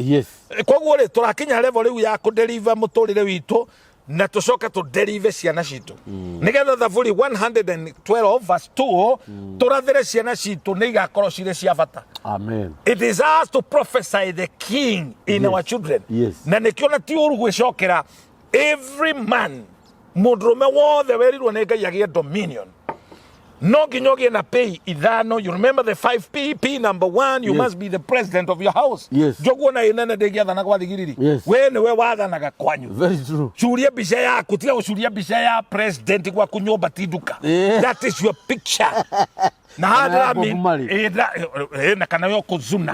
koguo ri turakinya level riu ya ku deliver muturire witu na tucoka tu deliver ciana citu nigetha thaburi 112 verse 2 turathire ciana citu ni igakorwo cire cia bata amen it is us to prophesy the king in our children na nikio na ti uru gwicokera every man mudrume wothe werirwo ni Ngai agie dominion no nginyogie na pay ithano you remember the 5P number 1 you must be the president of your house joguo na inene ndegiathana kwa thigiriri we ni we wathanaga kwanyu very true curia bica yaku tiga gucuria bica ya president kwa kunyumba tinduka that is your picture na hadra na kana yo kuzuna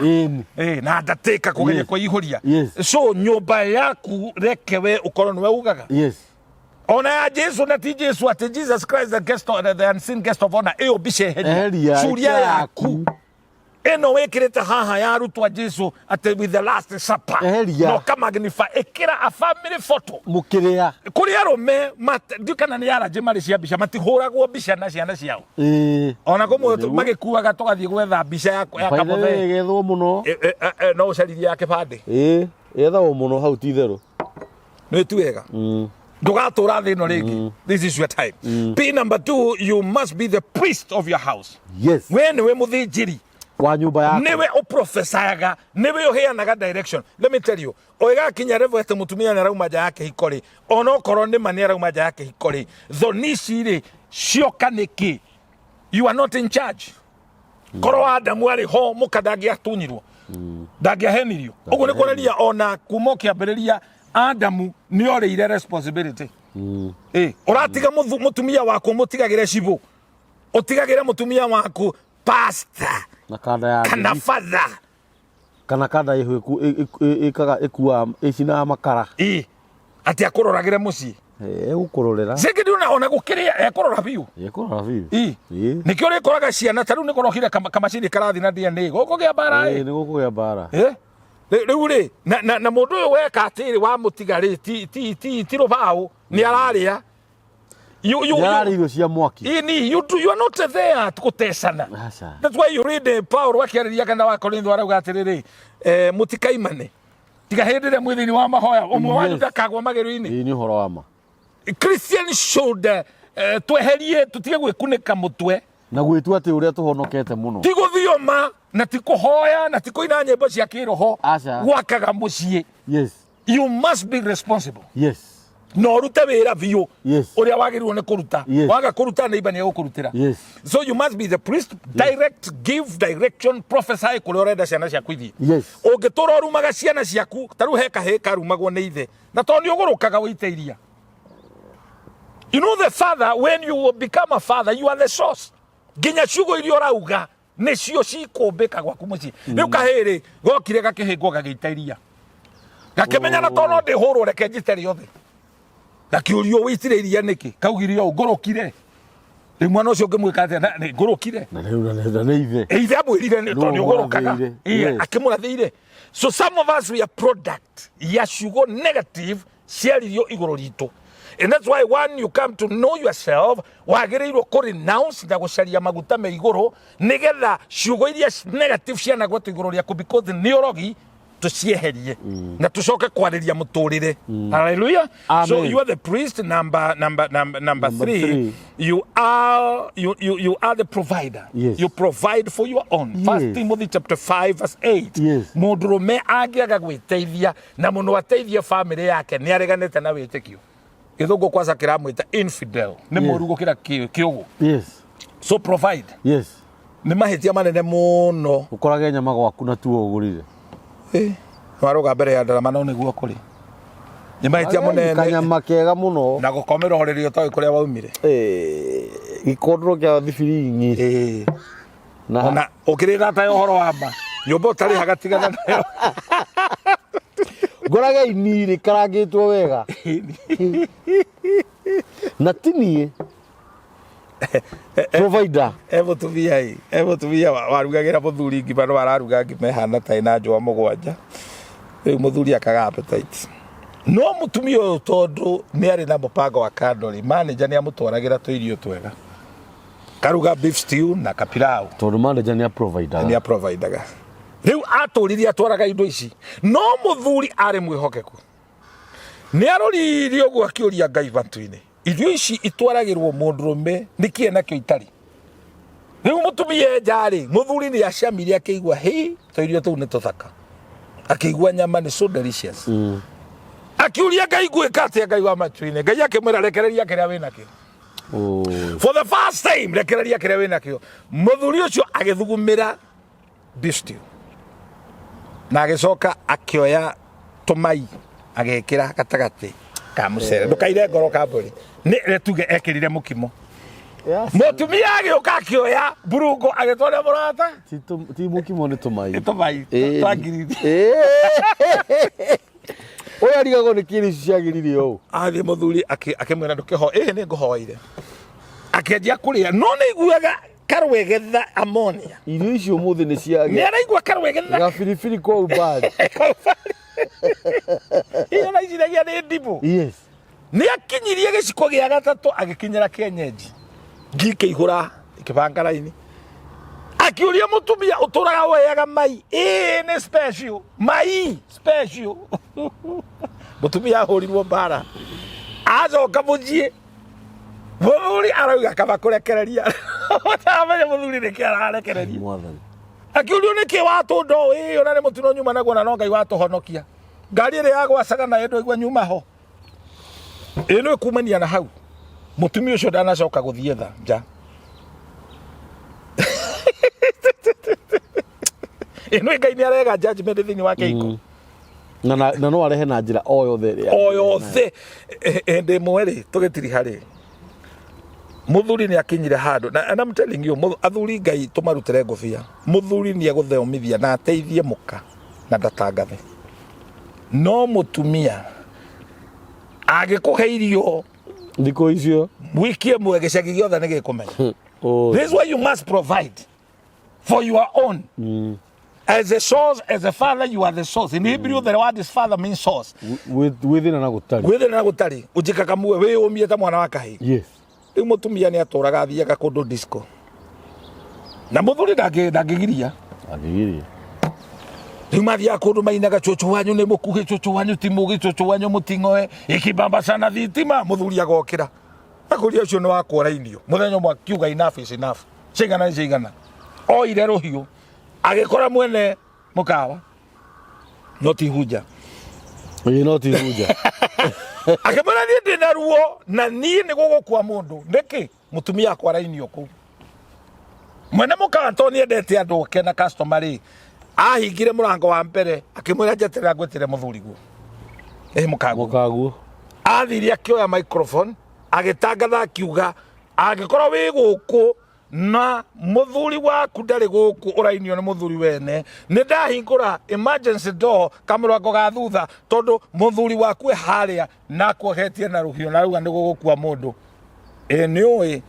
na ndateka kugeria kwa ihuria so nyumba yaku rekewe ukorwo ni we ugaga ona ya Jesu na ti Jesu ati Jesus Christ the unseen guest of honor eyo bice heri curia yaku eno wekirete haha ya rutwa Jesu ati with the last supper no kama magnify ekira a family photo mukiria kuria rome dukana ni yara jemari cia bica matihuragwo bica na ciana ciao ona komo magikuaga tugathie gwetha bica ya kamothe gethwo muno no ucariria yake bande ethawo muno hau ti theru ni tu wega Dogatora thino ringi this is your time P number 2 you must be the priest of your house when we muthinjiri wa nyumba yako niwe uprofesayaga niwe uheanaga direction let me tell you oiga kinya revo ete mutumia na rauma ja yake hikori ono korwo ni mani rauma ja yake hikori thonici ri cioka niki you are not in charge korwo Adamu ari ho mukadangia atunyirwo dangia henirio uguo ni kureria ona kumo kiambiriria Adamu ni oreire responsibility uratiga mutumia wako mutigagire cibo utigagire mutumia wako pastor na kada ya kana father kana kada ikaga ikua icina makara ati akororagire muci ukororera segeduna ona gukiria ekorora biu nikio ri koraga ciana taru ni korokire kamacini karathi na DNA goko gia bara ni goko gia bara riu ri na mundu uyu weka atiri wa mutigari ti rubao ni araria you cia mwaki you are not there to kutesana that's why you read Paul wakiariria kana wa Korintho arauga atiriri mutikaimane tiga hindire mwithini wa mahoya umwe wanyu ndakagwa mageru-ini ni horo wa ma Christians should tweherie tutige gwikunika mutwe na gwitua ati uria tuhonokete muno ti guthioma na ti kuhoya na ti kuina nyimbo cia kiroho gwakaga mucii you must be responsible no rute wira biu uria wagirirwo ni kuruta waga kuruta ni ibani gukurutira so you must be the priest direct give direction prophesy kuri orenda ciana ciaku ithi ungitura rumaga ciana ciaku taru heka rumagwo ni ithe na to ni ugurukaga wite Iria you know the father when you become a father you are the source ginya ciugo irio rauga ni cio cikumbika gwaku muci riu kahiri gokire gakihingo gagita Iria gakimenya na to no ndihurwo reke njiteri othe gakiurio witire Iria niki kaugirio ngorokire ri mwana ucio ngimwika ati ni ngorokire na ithe ithe amwirire ni to ni ugorokaga akimurathire So some of us, we are product. Yes, you go negative, share your igorito. And that's why when you come to know yourself, wagere iro ko renounce na gusharia maguta me igoro, nigetha ciugo iria negative ciana gwa igoro ria because neorogi to cieherie na tucoke kwariria muturire. Hallelujah. Amen. So you are the priest number 3. You are the provider. Yes. You provide for your own. Yes. 1 Timothy chapter 5 verse 8. Yes. Mundurume angiaga gwiteithia na muno ateithia family yake ni areganete na witikio. Githungu kwanza kiramwita infidel. Ni murugo kira kiugo. Yes. So provide. Yes. Ni mahitia manene muno. Ukorage nyama gwaku na tuo ugurire. Waruga mbere ya ndarama no niguo kuri. Ni mahitia munene. Kanyama kega muno. Na gukomera horerio toy kuria waumire. Gikondro kia thibiringi. Na ukirira ta uhoro wa ma. Nyombo tari hagatigana nayo. Gorage iniri karagitwo wega. Na tini provider. Evo tuvia warugagira muthuri ngima no araruga ngima hana ta ina njwa mugwanja. Riu muthuri akaga appetite. No mutumia uyu tondu ni ari na mupango wa kandori, manager ni amutwaragira twirio twega. Karuga beef stew na kapirau. Tondu manager ni a provider. Ni a provider. Riu aturiria atwaraga indo ici. No muthuri ari mwihokeku. Ni aroriri ogwo akiuria Ngai bantu-ini. Irio ici itwaragirwo mundurume nikie nakyo itari. Riu mutumia njari muthuri ni acamirie akigwa twirio tu ni tuthaka. Akigwa nyama ni so delicious. Akiuria Ngai gwika atia Ngai wa matu-ini. Ngai akimwira rekereria kiria wina kio. For the first time rekereria kiria wina kio. Muthuri ucio agithugumira beef stew. Na agicoka akioya tumai agekira gatagati ka mucere ndukaire ngoro kamburi ni retuge ekirire mukimo. Mutumia agioka akioya burungo agitwara murata ti mukimo ni tumai twagiriri oya rigago ni kiri ciagirire o ari muthuri akimwira ndukiho ni nguhoire akendia kuria no ni iguaga karwegetha ammonia irio icio muthi ni ciage ni araigua karwegetha gabiribiri kwa ubali iyo na iciragia ni ndibu. Yes. Ni akinyirie giciko gia gatatu agikinyira kienyeji ngike igura ikibanga laini akiuria mutumia uturaga weyaga mai ni special mai special mutumia horirwo mbara azoka mujie muthuri arauga kaba kurekereria utamenya muthuri ni kiararekereria mwathani akiurio ni ki watu ndo ona ni mutino nyuma naguo na no Ngai watu honokia ngari ire yagwacaga na endo igwa nyuma ho ino ikumania na hau mutumia ucio ndanacoka guthie tha nja ino Ngai ni arega judgment thini wa Kihiko na no arehe na njira oyothe ende mweri tugitiri hari muthuri ni akinyire handu na I'm telling you athuri Ngai tumarutire ngofia muthuri ni aguthomithia na ateithie muka na ndatangathe no mutumia agikuhe irio ndiko icio wikie mwege cagi giothe ni gikumenya. This is why you must provide for your own. As a source, as a father, you are the source. In Hebrew, the word is father means source. Within na gutari. Within na gutari. Ujika muwe we umie ta mwana wa kahi. Yes. Riu mutumia ni aturaga athiaga kundu disco. Na muthuri ndagigiria. Agigiria. Riu mathia kundu mainaga cucu wanyu ni mukuhi cucu wanyu ti mugi cucu wanyu mutingoe ikibamba sana thitima muthuri agokira. Akuria ucio ni wakwarainio. Muthenya mwa kiuga enough is enough. Cigana. Oire ruhiu. Agikora mwene mukawa. Noti huja. Noti huja. Akimana ni ndina ruo na ni gugukwa mundu. Niki mutumia akwarainio ku. Mwene mukawa Tony endete andu ke na customer ri. Ahingire murango wa mbere akimwira njetera ngwetire muthuri guo. Mukaguo. Athiri akioya microphone agitangatha akiuga agikora wi guku na muthuri waku ndari guku urainio ni muthuri wene ni ndahingura emergency door kamurango ga thutha tondu muthuri waku haria na kuhetie na ruhio na ruga ni gugukua mundu niui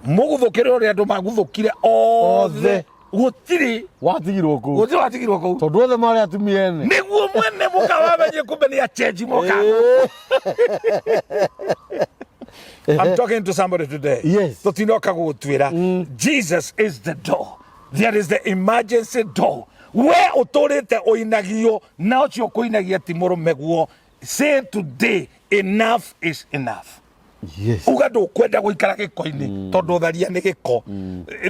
muguthukire uri andu maguthukire othe gutiri watigirwo ku gutiri watigirwo ku tondu othe mari atumia ene niguo mwene mukawamenye kumbe ni a change moka. I'm talking to somebody today. Yes. Jesus is the door. There is the emergency door. Where utorete oinagio na ucio kuinagia timoro meguo. Say today, enough is enough. Yes. Ugado kwenda guikara giko-ini tondu tharia ni giko.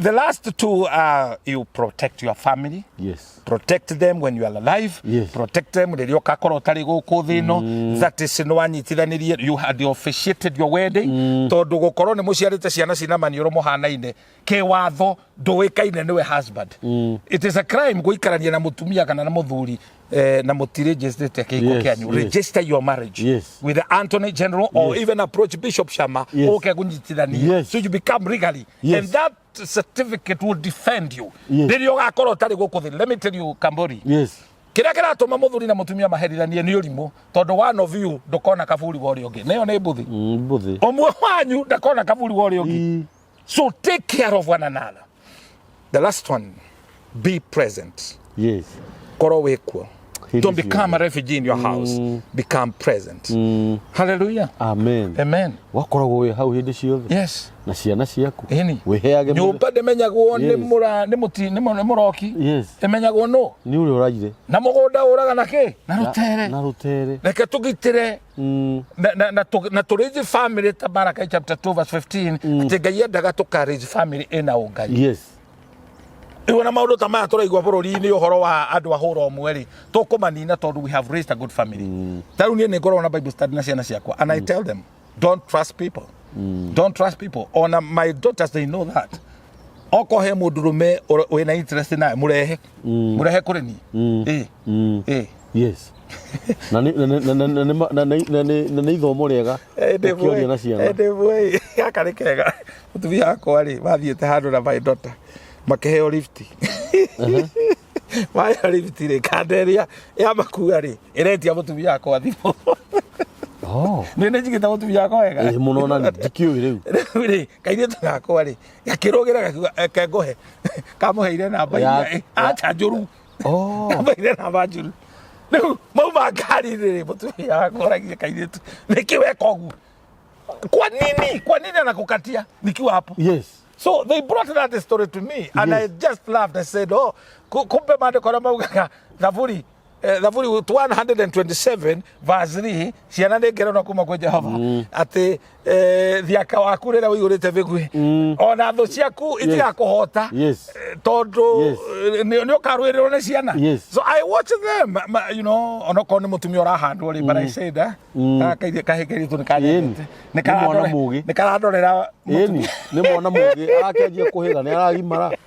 The last two are you protect your family. Yes. Protect them when you are alive. Yes. Protect them when you are utari guku thino. That is no anyitithanirie. You had officiated your wedding. Tondu gukorwo ni muciarite ciana cina manioro muhanaine ke watho nduikaine niwe husband. It is a crime guikarania na mutumia kana na muthuri na mutiregister keiko kianyu. Register your marriage with the Attorney General or even approach Bishop Shama. Okay, gunyitithania. So you become legally, and that certificate will defend you. Then you gakoro tari guku thini. Let me tell you, Kambori. Yes. Kira kiratuma muthuri na mutumia maheriranie ni urimu tondu one of you ndukona kaburi wa uri ungi. Neyo ni mbuthi. Mbuthi. Omwe wanyu ndakona kaburi wa uri ungi. So take care of one another. The last one, be present. Yes. Koro wekuo. Don't become a refugee in your house. Become present. Hallelujah. Amen. Amen. Wakoragwo we hau hindi ciothe. Yes. Na ciana ciaku. Eni. Wiheage nyumba ndemenyagwo ni muroki. Yes. Emenyagwo no. Ni uri uragire. Na mugunda uraga na ki? Na rutere. Na rutere. Reke tugitire. Na turaise family ta Baraka chapter 2 verse 15. Ati Ngai endaga tukaraise family ina ungai. Yes. Iwana maundu ta maya turaigua bururi-ini uhoro wa andu ahura omweri tukumanina tondu we have raised a good family. Taru nie ngorwo na Bible study na ciana ciakwa and I tell them don't trust people. Don't trust people. On my daughters they know that. Oko he mundurume wina interest na murehe kuri ni. Yes. Na ni ithomo riega ukioria na ciana. Ndivyo yakari kega mutumia wakwa ri wathiete handu na my daughter makeheo lifti. Maya lifti ri kanderia ya makua ri iretia mutumia wakwa thimo. Oh. Nene jigita mutumia wakwa wega. Muno na ndikiu riu. Ri kaire tugakwa ri gakirogira gakengohe kamuheire namba ya acha njuru. Oh. Kamuheire namba njuru. Riu mauma ngari ri mutumia wakwa ragia kaire tu nikiweka ugu. Kwa nini anakukatia nikiwa hapo? Yes. So they brought that story to me and I just laughed. I said, oh, kumbe maandiko maugaga Zaburi 127 verse 3 ciana nĩ ngerona kuma kwa Jehova ati thiaka waku rĩrĩa ũihũrĩte mĩguĩ ona thũ ciaku itigakuhota tondu nĩ ũkarũĩrĩrwo nĩ ciana. So I watched them, you know, ona korwo nĩ mũtumia ũrahandwo rĩ, but I said kahĩ karitũ nĩ karandorera nĩ mwana mũgĩ arakĩanjia kũhĩga nĩ aragimara.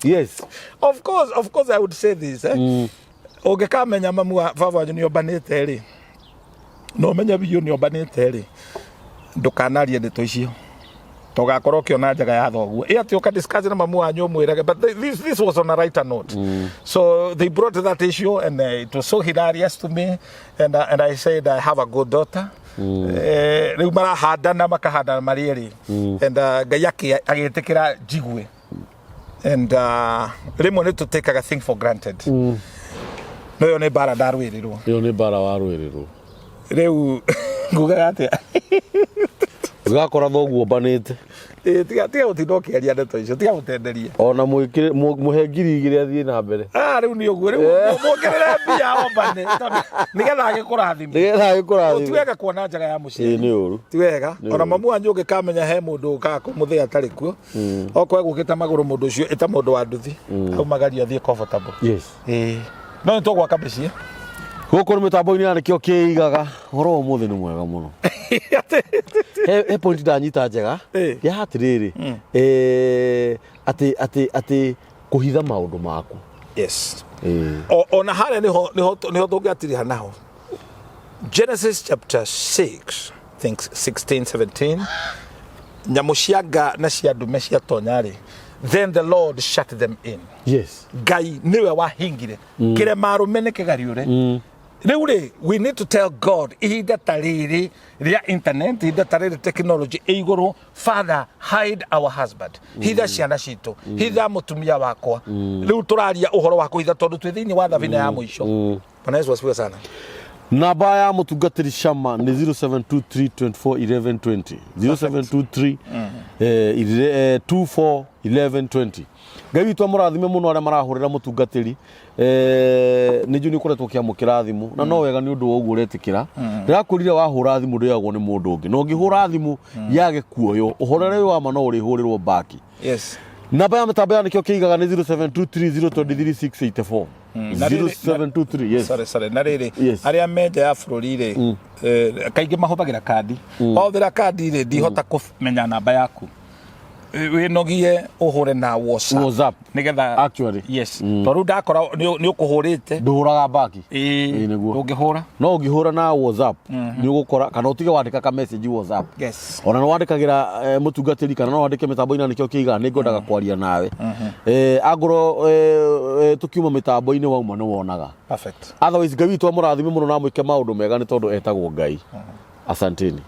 Yes. Of course I would say this. Ungikamenya mamu wa baba wanyu ni ombanite ri no menya biyo ni ombanite ri ndukanarie ndeto icio togakorwo kiona njaga ya thoguo ati uka discuss na mamu wanyu mwirage, but this was on a lighter note. So they brought that issue and it was so hilarious to me and I said I have a good daughter. Riu marahanda makahanda marieri and Ngai agitikira jigwe and rimwe ni to take a thing for granted. Noyo ni bara ndarwirirwo. Yo ni bara warwirirwo. Riu ngugaga atia. Ugakora thoguo mbanite. Tiga utindo kiaria ndeto icio, tiga gutenderia. Ona muhe ngiri igiri athie na mbere. Riu ni uguo, riu muongerere mbia ombane. Nigetha agikurathime. Tiwega kuona njaga ya muciari. Ni uru. Tiwega. Ona mamu wanyu ungikamenya he mundu ukakumuthia atari kuo. Okwe gukita maguru mundu ucio eta mundu wa nduthi. Au magaria athie comfortable. Yes. No nĩ tũgwaka mĩciĩ gũkũ nĩ mĩtambo-inĩ ya nĩkĩo kĩigaga ũhoro wa ũmũthĩ nĩ mwega mũno. He point ndanyita njega ya atĩrĩrĩ atĩ kũhitha maũndũ maku. Yes. Ona harĩa nĩho tũngĩatirĩha naho. Genesis chapter 6 I think 16 17 nyamũ cia nga na cia ndume ciatonyarĩ. Then the Lord shut them in. Yes. Ngai niwe wahingire. Kire marume ne kegariure. we need to tell God, ihinda tariri ria internet, ihinda tariri technology iguru, Father, hide our husband. Hitha ciana citu, hitha mutumia wakwa. Riu turaria uhoro wa kuhitha tondu twi thiini wa thabina ya muico. Bwana Yesu asifiwe sana. Namba ya mutungatiri Shama ni 0723241120 0723241120. Ngai witũ amũrathime mũno arĩa marahũrĩra mũtungatĩri nĩ njũ nĩ ũkoretwo ũkĩamũkĩra thimũ na no wega nĩ ũndũ wa ũguo ũretĩkĩra ndĩrakũrire wahũra thimũ ndĩagwo nĩ mũndũ ũngĩ na ũngĩhũra thimũ yage kuoyo ũhorere wa ma no ũrĩhũrĩrwo baki. Yes. Namba ya mĩtambo ya nĩkĩo kĩigaga nĩ 0723023684 0723 yes. Sorry na rĩrĩ arĩa menja ya bũrũri rĩ kaingĩ mahũthagĩra kandi wahũthĩra kandi rĩ ndihota kũmenya namba yaku winogie uhure na WhatsApp nigetha actually yes to ru ndakora ni ukuhurite nduhuraga baki niguo ungihura no ungihura na WhatsApp ni ugukora kana utige wandika ka message WhatsApp yes ona no wandikagira mutungatiri kana no wandike mitambo-ini nikio kiiga ni ngodaga kwaria nawe agoro tukiuma mitambo-ini wauma no wonaga perfect otherwise Ngai witũ amũrathime mũno na mwĩke maũndũ mega nĩ tondũ etagwo Ngai asanteni.